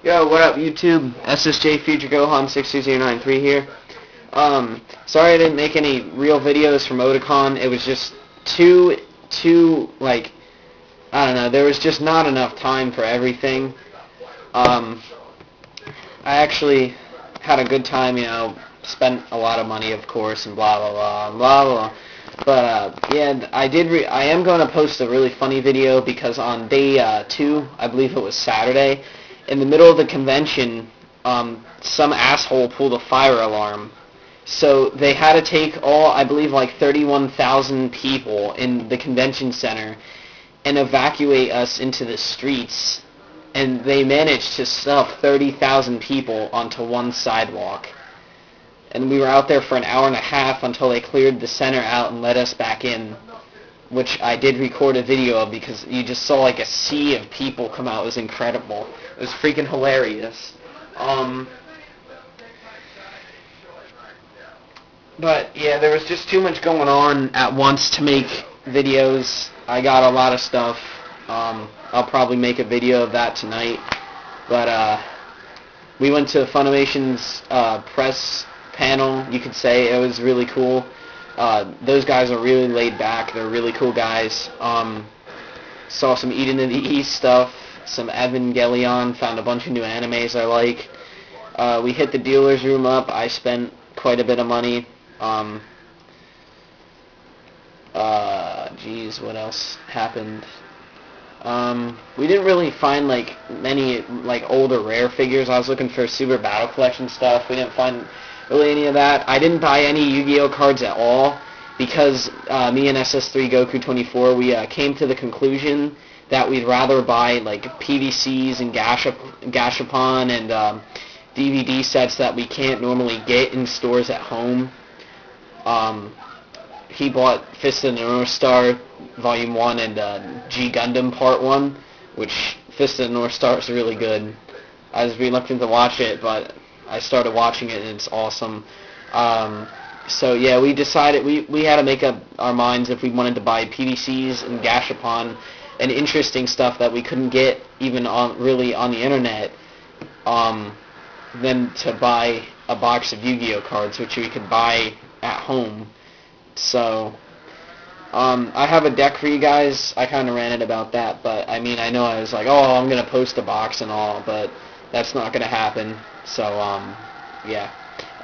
Yo, what up, YouTube? SSJ Future Gohan 62093 here. Sorry I didn't make any real videos from Otakon. It was just like, I don't know, there was just not enough time for everything. I actually had a good time, spent a lot of money, of course, and blah, blah, blah, blah, blah. But, yeah, I am going to post a really funny video because on day 2, I believe it was Saturday, in the middle of the convention, some asshole pulled a fire alarm. So they had to take I believe, like 31,000 people in the convention center and evacuate us into the streets. And they managed to stuff 30,000 people onto one sidewalk. And we were out there for an hour and a half until they cleared the center out and let us back in, which I did record a video of because you just saw like a sea of people come out. It was incredible. It was freaking hilarious. But yeah, there was just too much going on at once to make videos. I got a lot of stuff. I'll probably make a video of that tonight. But we went to Funimation's press panel, you could say. It was really cool. Those guys are really laid back. They're really cool guys. Saw some Eden of the East stuff, some Evangelion, found a bunch of new animes I like. We hit the dealer's room up. I spent quite a bit of money. Geez, what else happened? We didn't really find like many like older rare figures. I was looking for Super Battle Collection stuff. We didn't find really any of that. I didn't buy any Yu-Gi-Oh cards at all because me and SS3 Goku 24 we came to the conclusion that we'd rather buy like PVCs and Gashapon and DVD sets that we can't normally get in stores at home. He bought Fist of the North Star Volume 1 and G Gundam Part 1, which Fist of the North Star is really good. I was reluctant to watch it, but I started watching it and it's awesome. So yeah, we decided we had to make up our minds if we wanted to buy PVCs and Gashapon and interesting stuff that we couldn't get even on the internet, than to buy a box of Yu-Gi-Oh cards, which we could buy at home. So, I have a deck for you guys. I kind of ranted about that, but I mean, I know I was like, oh, I'm going to post a box and all, but that's not going to happen. So, yeah.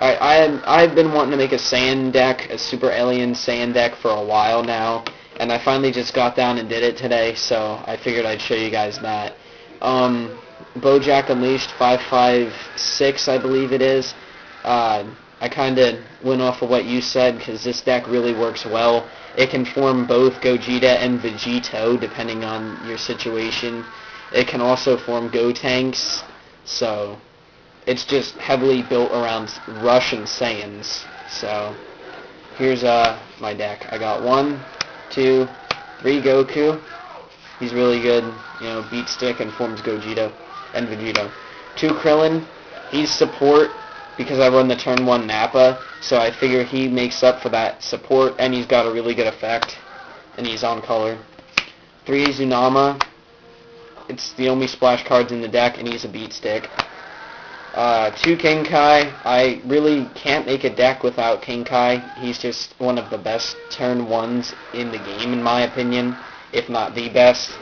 I've been wanting to make a Saiyan deck, a Super Alien Saiyan deck for a while now, and I finally just got down and did it today, so I figured I'd show you guys that. Bojack Unleashed 556, I believe it is. I kind of went off of what you said because this deck really works well. It can form both Gogeta and Vegito depending on your situation. It can also form Gotenks, so it's just heavily built around Rush and Saiyans. So here's my deck. I got 1, 2, 3 Goku. He's really good, beat stick and forms Gogeta and Vegito. 2 Krillin. He's support because I run the turn 1 Nappa, so I figure he makes up for that support, and he's got a really good effect, and he's on color. 3 Izunama. It's the only splash cards in the deck, and he's a beat stick. 2 Kenkai. I really can't make a deck without Kenkai. He's just one of the best turn 1s in the game, in my opinion, if not the best.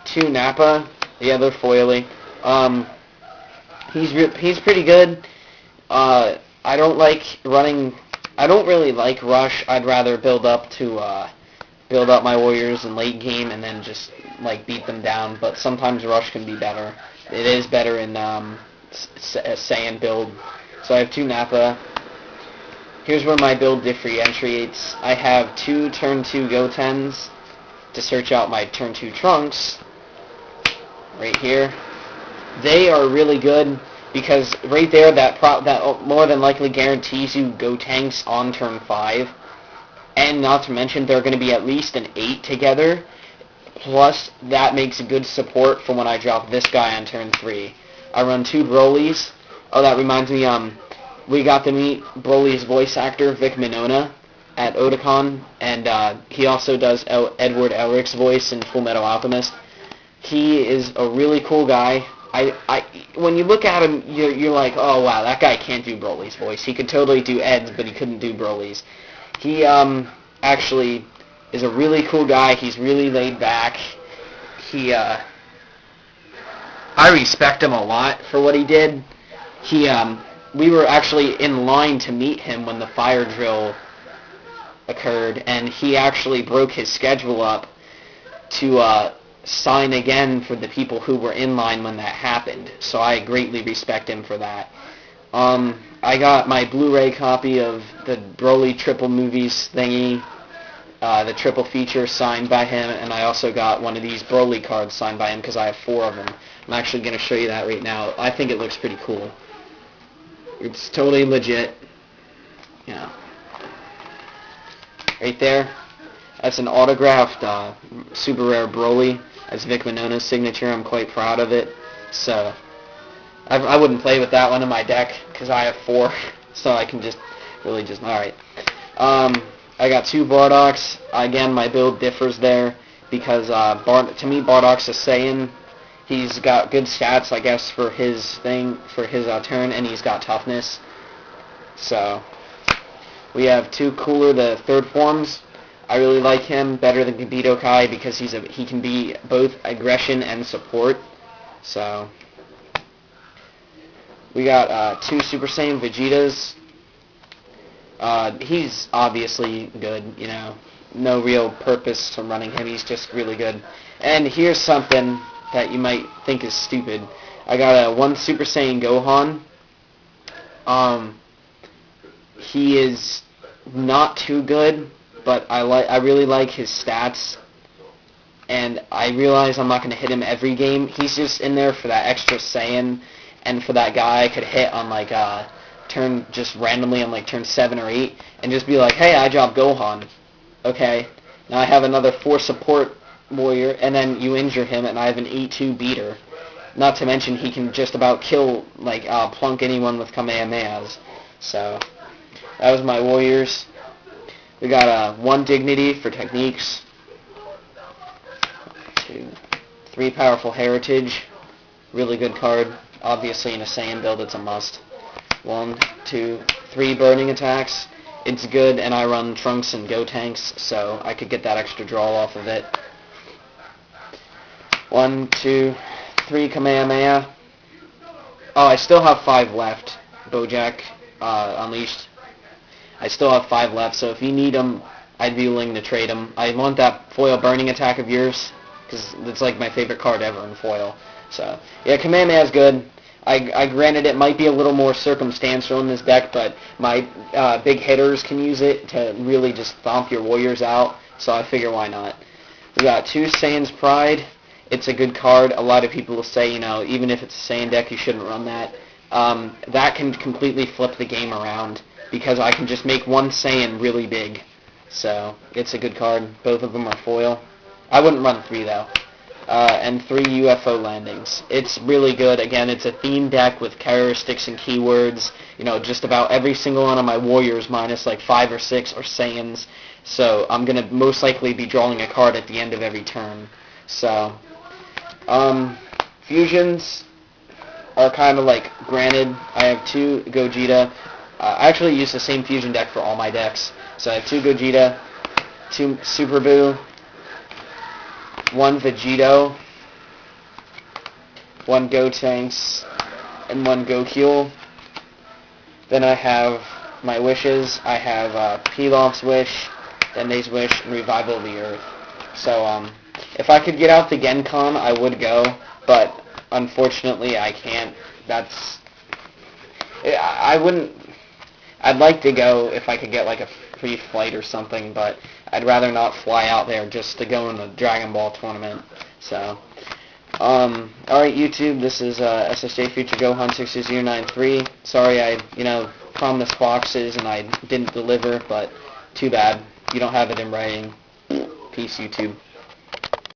2 Nappa. The other foily. He's pretty good. I don't really like Rush. I'd rather build up my warriors in late game and then just like beat them down. But sometimes Rush can be better. It is better in Saiyan build. So I have 2 Nappa. Here's where my build differentiates. I have 2 turn 2 Gotens to search out my turn 2 Trunks. Right here. They are really good because right there that more than likely guarantees you Gotenks on turn 5. And not to mention they're going to be at least an 8 together. Plus that makes good support for when I drop this guy on turn 3. I run 2 Brolys. Oh, that reminds me, we got to meet Broly's voice actor, Vic Minona, at Otakon, and he also does Edward Elric's voice in Full Metal Alchemist. He is a really cool guy. when you look at him, you're like, oh wow, that guy can't do Broly's voice. He could totally do Ed's, but he couldn't do Broly's. He actually is a really cool guy. He's really laid back. I respect him a lot for what he did. We were actually in line to meet him when the fire drill occurred, and he actually broke his schedule up to sign again for the people who were in line when that happened. So I greatly respect him for that. I got my Blu-ray copy of the Broly triple movies thingy, the triple feature signed by him, and I also got one of these Broly cards signed by him because I have 4 of them. I'm actually going to show you that right now. I think it looks pretty cool. It's totally legit. Yeah. Right there. That's an autographed super rare Broly. That's Vic Minona's signature. I'm quite proud of it. So I wouldn't play with that one in my deck because I have 4. So I can just really just... Alright. I got 2 Bardoks. Again, my build differs there because to me Bardock's a Saiyan. He's got good stats, I guess, for his thing, for his turn, and he's got toughness. So we have 2 Cooler, the 3rd forms. I really like him better than Kibito Kai because he can be both aggression and support. So we got 2 Super Saiyan Vegetas. He's obviously good, you know. No real purpose to running him. He's just really good. And here's something that you might think is stupid. I got a 1 Super Saiyan Gohan. He is not too good, but I really like his stats. And I realize I'm not going to hit him every game. He's just in there for that extra Saiyan, and for that guy I could hit on like turn just randomly on like turn 7 or 8, and just be like, hey, I dropped Gohan. Okay, now I have another 4 support warrior, and then you injure him, and I have an 8-2 beater. Not to mention he can just about kill, like, plunk anyone with Kamehamehas. So that was my warriors. We got 1 Dignity for techniques. 2, 3 Powerful Heritage. Really good card. Obviously in a Saiyan build it's a must. 1, 2, 3 Burning Attacks. It's good, and I run Trunks and Gotenks, so I could get that extra draw off of it. 1, 2, 3 Kamehameha. Oh, I still have 5 left. Bojack Unleashed. I still have 5 left, so if you need them, I'd be willing to trade them. I want that foil Burning Attack of yours, because it's like my favorite card ever in foil. So, yeah, Kamehameha's good. I granted it might be a little more circumstantial in this deck, but my big hitters can use it to really just thomp your warriors out, so I figure why not. We got 2 Saiyan's Pride. It's a good card. A lot of people will say, you know, even if it's a Saiyan deck, you shouldn't run that. That can completely flip the game around, because I can just make 1 Saiyan really big. So, it's a good card. Both of them are foil. I wouldn't run 3, though. And 3 UFO landings. It's really good. Again, it's a theme deck with characteristics and keywords. You know, just about every single one of my warriors minus like 5 or 6 are Saiyans. So I'm going to most likely be drawing a card at the end of every turn. So, fusions are kind of like granted. I have 2 Gogeta. I actually use the same fusion deck for all my decks. So I have 2 Gogeta, 2 Super Buu, 1 Vegito, 1 Gotenks, and 1 Gokule. Then I have my wishes. I have Pilaf's Wish, Dende's Wish, and Revival of the Earth. So, if I could get out the Genkan, I would go, but unfortunately I can't. I wouldn't... I'd like to go if I could get like a free flight or something, but I'd rather not fly out there just to go in the Dragon Ball tournament. So, alright YouTube, this is SSJ Future Gohan 60093. Sorry I, promised boxes and I didn't deliver, but too bad. You don't have it in writing. Peace, YouTube.